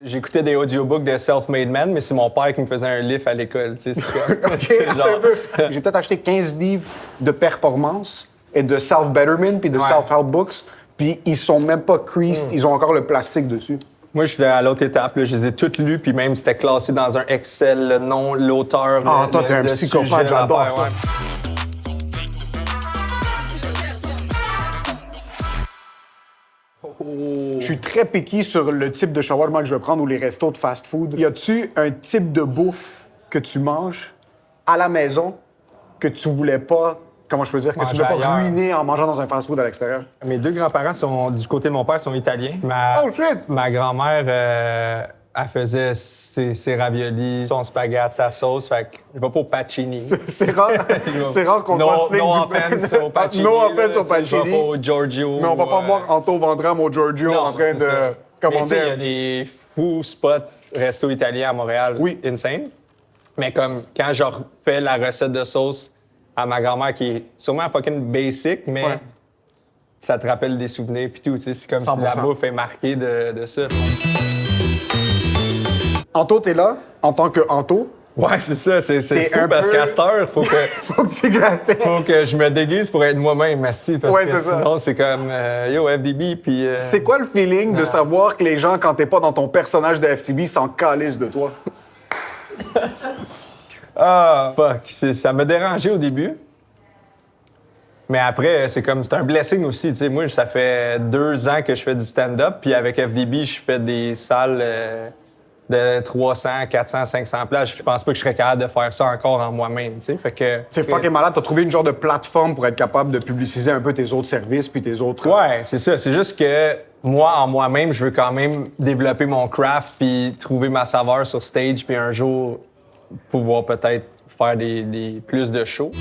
J'écoutais des audiobooks de Self-Made Man, mais c'est mon père qui me faisait un lift à l'école, tu sais. OK, attends un peu. J'ai peut-être acheté 15 livres de performance et de self-betterment puis de self-help books, puis ils sont même pas creased, ils ont encore le plastique dessus. Moi, je suis à l'autre étape, là. Je les ai toutes lues, puis même c'était classé dans un Excel, le nom, l'auteur, Ah, toi, t'es un psychopathe, j'adore ça. Je suis très picky sur le type de shawarma que je vais prendre ou les restos de fast-food. Y a-tu un type de bouffe que tu manges à la maison que tu voulais pas, comment je peux dire, que tu voulais pas ailleurs. ruiner en mangeant dans un fast-food à l'extérieur? Mes deux grands-parents sont, du côté de mon père, sont italiens. Oh shit! Ma grand-mère, elle faisait ses raviolis, son spaghetti, sa sauce. Fait que je vais pas au pacini. C'est rare qu'on voit ce No offense au pacini. No offense là, au pacini. Je vais pas au Giorgio. Mais on va pas voir Anto Vandram au Giorgio en train de Mais commander. tu sais, il y a des fous spots resto italiens à Montréal. Oui. Insane. Mais comme quand je refais la recette de sauce à ma grand-mère, qui est sûrement fucking basic, mais Ouais. ça te rappelle des souvenirs pis tout. Tu sais, c'est comme 100%. si la bouffe est marquée de ça. Anto, t'es là en tant que Anto. Ouais, c'est ça. C'est T'es fou un parce peu- qu'à cette heure, faut que je me déguise pour être moi-même, merci. Parce Ouais, que c'est ça. sinon, c'est comme yo, FDB, puis. C'est quoi le feeling de savoir que les gens, quand t'es pas dans ton personnage de FTB, s'en calissent de toi? Ah, fuck. Ça m'a dérangé au début. Mais après, c'est un blessing aussi. Tu sais, moi, ça fait 2 ans que je fais du stand-up, puis avec FDB, je fais des salles de 300, 400, 500 places. Je pense pas que je serais capable de faire ça encore en moi-même. Tu sais, fait que. C'est fucking malade. T'as trouvé une genre de plateforme pour être capable de publiciser un peu tes autres services puis tes autres... Ouais, c'est ça. C'est juste que moi, en moi-même, je veux quand même développer mon craft puis trouver ma saveur sur stage puis un jour pouvoir peut-être faire des plus de shows.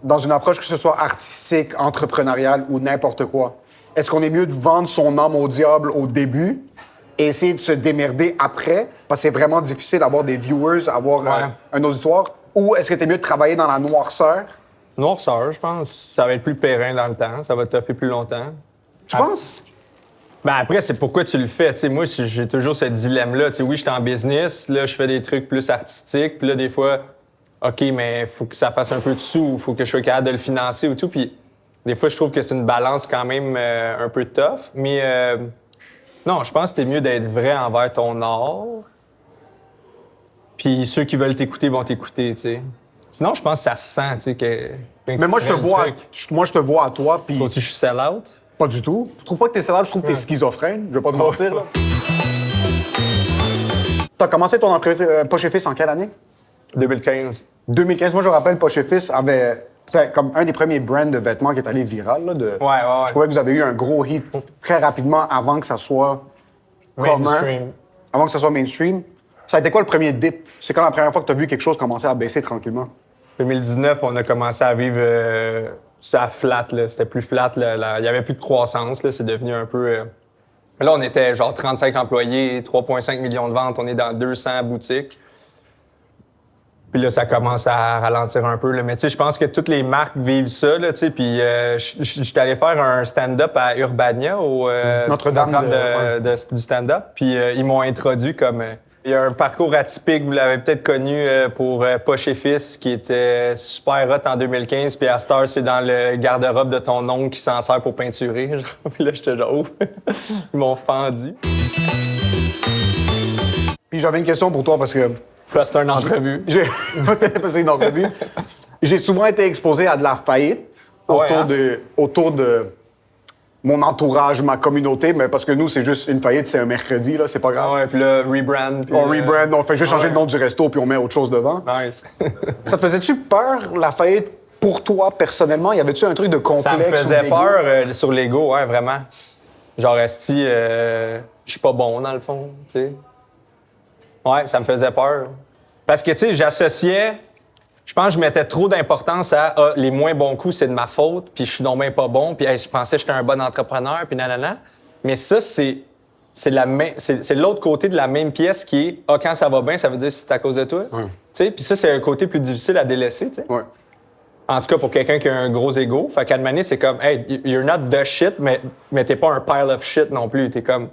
Dans une approche que ce soit artistique, entrepreneuriale ou n'importe quoi, est-ce qu'on est mieux de vendre son âme au diable au début et essayer de se démerder après, parce que c'est vraiment difficile d'avoir des viewers, avoir un auditoire, ou est-ce que t'es mieux de travailler dans la noirceur? Noirceur, je pense. Ça va être plus périn dans le temps. Ça va te toffer plus longtemps. Tu penses? Ben après, c'est pourquoi tu le fais. Tu sais, moi, j'ai toujours ce dilemme-là. Tu sais, oui, je suis en business. Là, je fais des trucs plus artistiques. Puis là, des fois, OK, mais il faut que ça fasse un peu de sous. Il faut que je sois capable de le financer ou tout. Puis des fois, je trouve que c'est une balance quand même un peu tough. Mais non, je pense que c'est mieux d'être vrai envers ton art. Puis ceux qui veulent t'écouter vont t'écouter, tu sais. Sinon, je pense que ça se sent, tu sais, que... Mais moi, je te vois à toi, puis... Toi, je suis sell-out. Pas du tout. Je trouve pas que t'es salade, je trouve que t'es schizophrène. Je vais pas te mentir, là. T'as commencé ton entreprise Poche et Fils en quelle année? 2015. 2015. Moi, je me rappelle, Poche et Fils avait... C'était comme un des premiers brands de vêtements qui est allé viral, là. Ouais. Je trouvais que vous avez eu un gros hit très rapidement avant que ça soit commun. Mainstream. Avant que ça soit mainstream. Ça a été quoi le premier dip? C'est quand la première fois que t'as vu quelque chose commencer à baisser tranquillement? 2019, on a commencé à vivre ça flat, là. C'était plus flat, là. Il y avait plus de croissance, là. C'est devenu un peu... Là, on était genre 35 employés, 3,5 millions de ventes. On est dans 200 boutiques. Puis là, ça commence à ralentir un peu, là. Mais tu sais, je pense que toutes les marques vivent ça, là, tu sais. Puis j'étais allé faire un stand-up à Urbania, au Notre-Dame du stand-up. Puis ils m'ont introduit comme... il y a un parcours atypique, vous l'avez peut-être connu pour Poche et Fils, qui était super hot en 2015. Puis à cette heure, c'est dans le garde-robe de ton oncle qui s'en sert pour peinturer. Genre. Puis là, j'étais genre, oh. Ils m'ont fendu. Puis j'avais une question pour toi parce que... Là, c'était une entrevue. C'est une entrevue. J'ai souvent été exposé à de la faillite autour de mon entourage, ma communauté, mais parce que nous, c'est juste une faillite, c'est un mercredi, là, c'est pas grave. Ah ouais, puis là, rebrand. On rebrand, on fait juste changer le nom du resto puis on met autre chose devant. Nice. Ça te faisait-tu peur, la faillite, pour toi, personnellement? Y avait-tu un truc de complexe? Ça me faisait peur sur l'ego, ouais, vraiment. Genre, esti, je suis pas bon, dans le fond, tu sais. Ouais, ça me faisait peur. Parce que, tu sais, j'associais... Je pense que je mettais trop d'importance à les moins bons coups, c'est de ma faute, puis je suis donc bien pas bon, puis je pensais que j'étais un bon entrepreneur, puis nanana. Mais ça, c'est l'autre côté de la même pièce qui est quand ça va bien, ça veut dire que c'est à cause de toi. Ouais. Tu sais, puis ça, c'est un côté plus difficile à délaisser, tu sais. Ouais. En tout cas, pour quelqu'un qui a un gros ego. Fait qu'à demander, c'est comme, hey, you're not the shit, mais t'es pas un pile of shit non plus. T'es comme,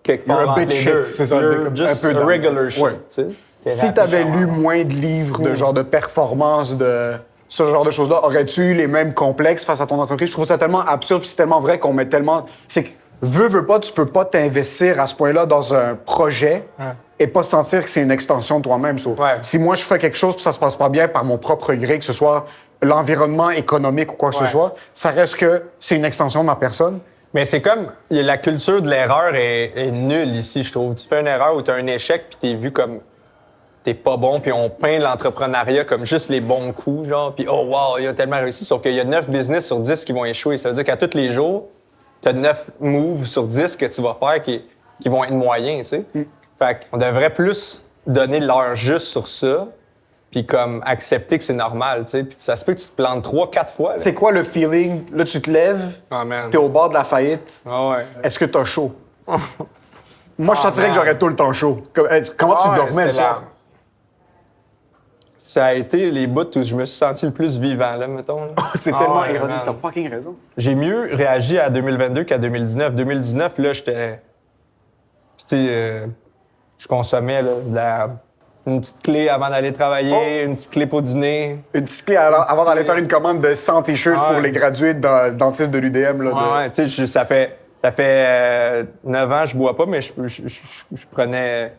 quelque You're part a entre bit les shit, deux. c'est ça, You're just un peu a dans- regular shit, Ouais. tu sais. T'es Si rapide, t'avais genre. lu moins de livres de genre de performance, de ce genre de choses-là, aurais-tu eu les mêmes complexes face à ton entreprise? Je trouve ça tellement absurde, puis c'est tellement vrai qu'on met tellement... C'est que, veux pas, tu peux pas t'investir à ce point-là dans un projet et pas sentir que c'est une extension de toi-même. So, Ouais. si moi, je fais quelque chose puis ça se passe pas bien par mon propre gré, que ce soit l'environnement économique ou quoi que ce Ouais. soit, ça reste que c'est une extension de ma personne. Mais c'est comme, la culture de l'erreur est nulle ici, je trouve. Tu fais une erreur ou tu as un échec, puis t'es vu comme t'es pas bon, puis on peint l'entrepreneuriat comme juste les bons coups, genre, puis oh wow, il a tellement réussi. Sauf qu'il y a 9 business sur 10 qui vont échouer. Ça veut dire qu'à tous les jours, tu as 9 moves sur 10 que tu vas faire qui vont être moyens, tu sais. Fait qu'on devrait plus donner l'heure juste sur ça, puis comme accepter que c'est normal, tu sais. Puis ça se peut que tu te plantes 3-4 fois. Là. C'est quoi le feeling? Là, tu te lèves, Oh man. t'es au bord de la faillite. Ah ouais. Est-ce que t'as chaud? Moi, je sentirais que man. j'aurais tout le temps chaud. Comment tu Ah ouais, dormais le c'était soir? Ça a été les bouts où je me suis senti le plus vivant, là, mettons. là. C'est Ah tellement ouais, ironique, man. t'as fucking raison. J'ai mieux réagi à 2022 qu'à 2019. 2019, là, j'étais... Tu sais, je consommais là, une petite clé avant d'aller travailler, une petite clé pour dîner. Une petite clé avant d'aller faire une commande de 100 t-shirts Ouais. pour les gradués dentistes de l'UDM. Là, de... Ouais, tu sais, ça fait 9 ans que je bois pas, mais je prenais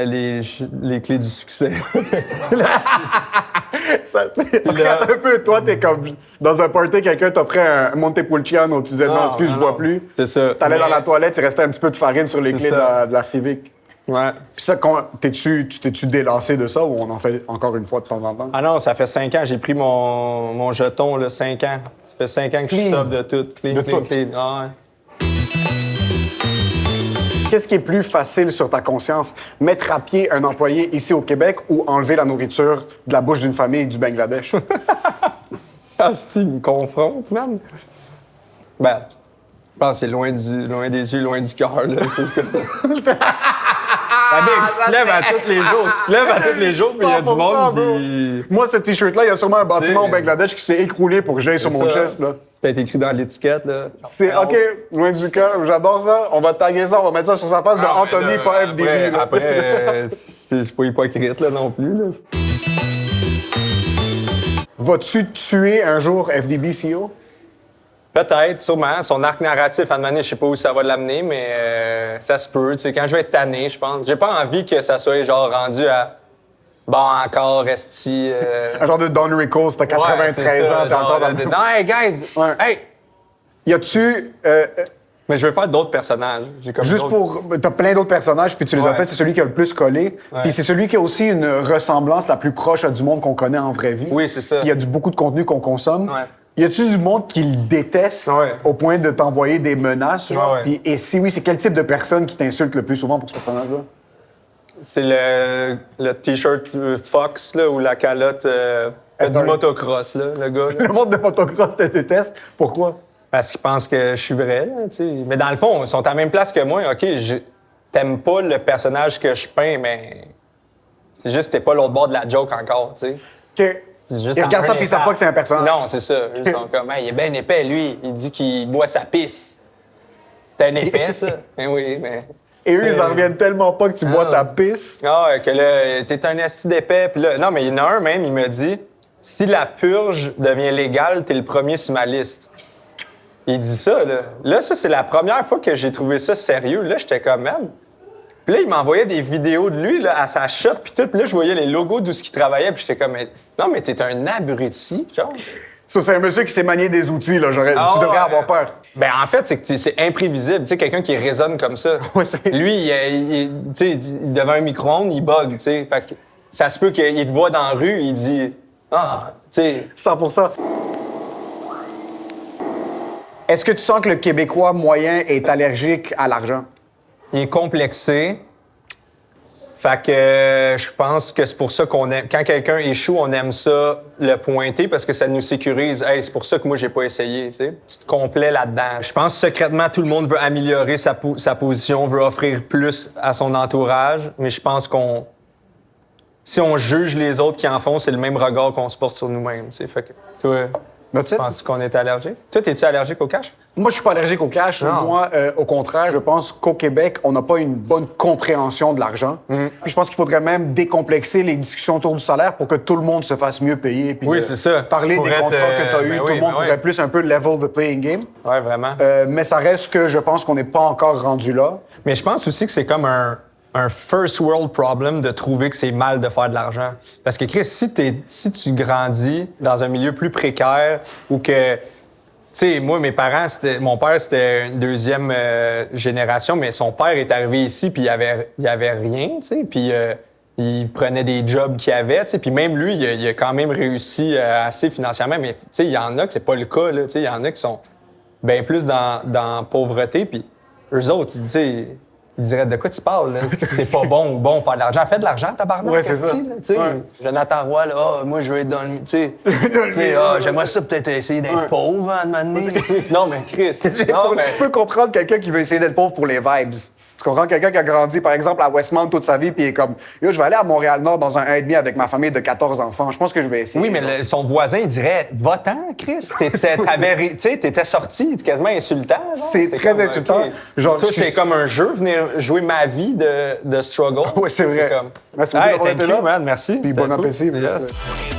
les clés du succès. Ça, tu sais, là- regarde un peu, toi, t'es comme dans un party, quelqu'un t'offrait un Montepulciano, tu disais non, excuse, je non, bois non. plus. C'est ça. T'allais dans Mais- la toilette, il restait un petit peu de farine sur les C'est clés ça. de la Civic. Ouais. Puis ça, tu t'es-tu délassé de ça ou on en fait encore une fois de temps en temps? Ah non, ça fait 5 ans. J'ai pris mon jeton, là, 5 ans. Ça fait 5 ans que je Clean. sauve de tout. Clean, De clean, tout. clean. Ah ouais. Qu'est-ce qui est plus facile sur ta conscience? Mettre à pied un employé ici au Québec ou enlever la nourriture de la bouche d'une famille du Bangladesh? Ah, si tu me confrontes, man? Ben, je pense que c'est loin des yeux, loin du cœur, là. Ah, big, tu te lèves à tous les jours. Tu te lèves à tous les jours, puis il y a du 100%, monde bro. qui... Moi, ce t-shirt-là, il y a sûrement un bâtiment C'est- au Bangladesh qui s'est écroulé pour que j'aille sur mon ça. chest. Là. C'est écrit dans l'étiquette, là. C'est OK, loin du cœur, j'adore ça. On va taguer ça, on va mettre ça sur sa face de Ah, Anthony, mais là, pas FDB. là. Après, je suis pas hypocrite, là, non plus, là. Vas-tu tuer un jour FDB CEO? Peut-être, sûrement. Son arc narratif, à un moment donné, je sais pas où ça va l'amener, mais ça se peut. Tu sais, quand je vais être tanné, je pense. J'ai pas envie que ça soit genre rendu à. Bon, encore, resti. Un genre de Don Rickles, t'as 93 ans, t'es encore dans le... Non, hey, guys! Ouais. Hey! Y a-tu... Mais je veux faire d'autres personnages. J'ai comme juste d'autres- pour... T'as plein d'autres personnages, puis tu les as Ouais. fait, c'est celui qui a le plus collé. Puis c'est celui qui a aussi une ressemblance la plus proche à du monde qu'on connaît en vraie vie. Oui, c'est ça. Il y a beaucoup de contenu qu'on consomme. Ouais. Y a-tu du monde qui le déteste Ouais. au point de t'envoyer des menaces? genre? Ouais. Puis- et si oui, c'est quel type de personne qui t'insulte le plus souvent pour ce personnage-là? C'est le t-shirt Fox, là, ou la calotte du Attends. motocross, là, le gars. là. Le monde de motocross te déteste. Pourquoi? Parce qu'ils pensent que je suis vrai, là, tu sais. Mais dans le fond, ils sont à la même place que moi. OK, t'aimes pas le personnage que je peins, mais c'est juste que t'es pas l'autre bord de la joke encore, tu sais. Que... C'est juste Ils regardent en ça un puis ils savent étape. pas que c'est un personnage. Non, c'est ça. Ils sont comme, hey, il est bien épais, lui. Il dit qu'il boit sa pisse. C'est un épais, ça. Ben oui, mais. Et eux, c'est- ils en reviennent tellement pas que tu bois ta pisse. Ah, que là, t'es un esti d'épais. Puis là, non, mais il y en a un même, il me dit, si la purge devient légale, t'es le premier sur ma liste. Il dit ça, là. Là, ça, c'est la première fois que j'ai trouvé ça sérieux. Là, j'étais comme, même. Puis là, il m'envoyait des vidéos de lui, là, à sa shop, puis tout. Puis là, je voyais les logos d'où ce qu'il travaillait, puis j'étais comme, non, mais t'es un abruti, genre. Ça, c'est un monsieur qui s'est manié des outils, là. Ah tu devrais ouais. avoir peur. Ben, en fait, c'est que c'est imprévisible. Tu sais, quelqu'un qui résonne comme ça. Ouais, c'est- Lui, tu sais, devant un micro-ondes, il bug, tu sais. Fait que ça se peut qu'il te voit dans la rue, il dit, ah, tu sais. 100%. Est-ce que tu sens que le Québécois moyen est allergique à l'argent? Il est complexé. Fait que je pense que c'est pour ça qu'on aime. Quand quelqu'un échoue, on aime ça le pointer parce que ça nous sécurise. Hey, c'est pour ça que moi, j'ai pas essayé, tu sais. Tu te complais là-dedans. Je pense que secrètement, tout le monde veut améliorer sa position, veut offrir plus à son entourage, mais je pense si on juge les autres qui en font, c'est le même regard qu'on se porte sur nous-mêmes, tu sais. Fait que toi, That's tu it? penses qu'on est allergique? Toi, es-tu allergique au cash? Moi, je suis pas allergique au cash. Non. Moi, au contraire, je pense qu'au Québec, on n'a pas une bonne compréhension de l'argent. Mm. Puis je pense qu'il faudrait même décomplexer les discussions autour du salaire pour que tout le monde se fasse mieux payer. Puis Oui, de c'est ça. Parler Tu des pourrais contrats que tu as ben eus, oui, tout le monde ben oui. pourrait plus un peu level the playing game. Ouais, vraiment. Mais ça reste que je pense qu'on n'est pas encore rendu là. Mais je pense aussi que c'est comme un first world problem de trouver que c'est mal de faire de l'argent. Parce que, Chris, si tu grandis dans un milieu plus précaire ou que... Tu sais, moi, mon père, c'était une deuxième génération, mais son père est arrivé ici, puis il y avait rien, tu sais, puis il prenait des jobs qu'il avait, tu sais, puis même lui, il a quand même réussi assez financièrement, mais tu sais, il y en a que c'est pas le cas, là, tu sais, il y en a qui sont bien plus dans la pauvreté, puis eux autres, tu sais, ils diraient de quoi tu parles, là? C'est pas bon faire de l'argent. Fais de l'argent, tabarnak, Ouais, c'est ça. esti, là, tu sais. Ouais. Jonathan Roy, là, moi, je vais donner, tu sais, j'aimerais ça peut-être essayer d'être pauvre, à un moment donné. Non, mais Chris, non, mais... Je peux comprendre quelqu'un qui veut essayer d'être pauvre pour les vibes. Tu comprends quelqu'un qui a grandi, par exemple, à Westmount toute sa vie, puis il est comme, yo, je vais aller à Montréal-Nord dans un 1,5 avec ma famille de 14 enfants. Je pense que je vais essayer. Oui, mais son voisin, il dirait, va-t'en, Chris. T'étais sorti, c'est quasiment insultant. genre. C'est très comme, insultant. ok. Genre, Ça, c'est comme un jeu, venir jouer ma vie de struggle. Ouais, c'est vrai. Comme... Merci beaucoup Hey, d'avoir thank été you, là. man. Merci. Puis C'était bon cool. appétit. Yes.